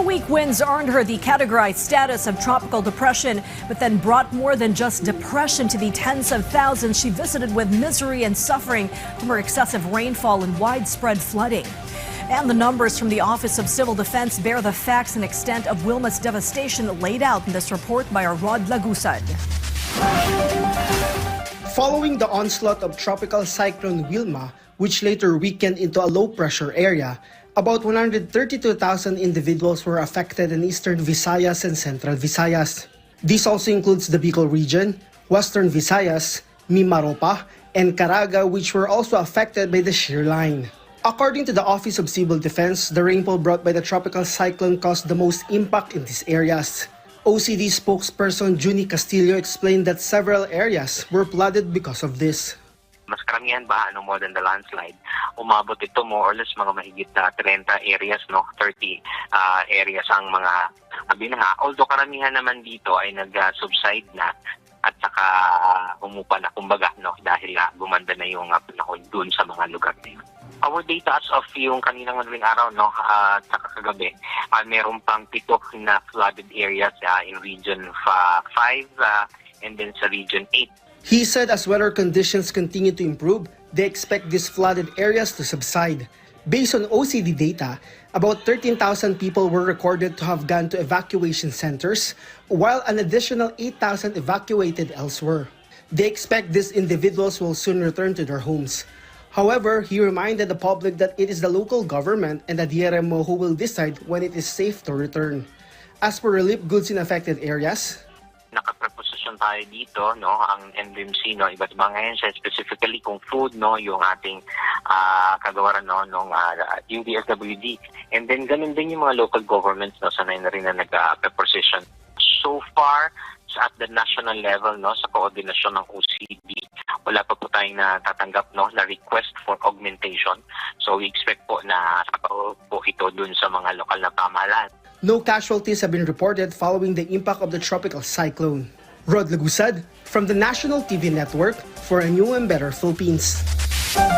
Weak winds earned her the categorized status of tropical depression, but then brought more than just depression to the tens of thousands she visited with misery and suffering from her excessive rainfall and widespread flooding. And the numbers from the Office of Civil Defense bear the facts and extent of Wilma's devastation laid out in this report by our Rod Lagusad. Following the onslaught of tropical cyclone Wilma, which later weakened into a low-pressure area, about 132,000 individuals were affected in eastern Visayas and central Visayas. This also includes the Bicol region, western Visayas, Mimaropa, and Caraga, which were also affected by the shear line. According to the Office of Civil Defense, the rainfall brought by the tropical cyclone caused the most impact in these areas. OCD spokesperson Junie Castillo explained that several areas were flooded because of this. Mas karamihan ba more than the landslide, umabot ito more or less mga mahigit na 30 areas, 30 areas ang mga binaha. Although karamihan naman dito ay nag-subside na at saka umupa na kumbaga dahil gumanda na yung panahon dun sa mga lugar na yun. Our data as of yung kaninang madaling araw at saka kagabi, meron pang 7 na flooded areas in region 5 and then sa region 8. He said as weather conditions continue to improve, they expect these flooded areas to subside. Based on OCD data, about 13,000 people were recorded to have gone to evacuation centers, while an additional 8,000 evacuated elsewhere. They expect these individuals will soon return to their homes. However, he reminded the public that it is the local government and the DRMO who will decide when it is safe to return. As for relief goods in affected areas, nakapreposisyon tayo dito, ang NDMC, iba't ibang ahensya, specifically kung food, yung ating kagawaran, yung DSWD. And then, ganun din yung mga local governments, sanay na rin na nag-preposition. So far, at the national level, sa koordinasyon ng OCD, wala pa po tayong natatanggap na request for augmentation. So, we expect po na po ito dun sa mga lokal na pamahalaan. No casualties have been reported following the impact of the tropical cyclone. Rod Lagusad from the National TV Network for A New and Better Philippines.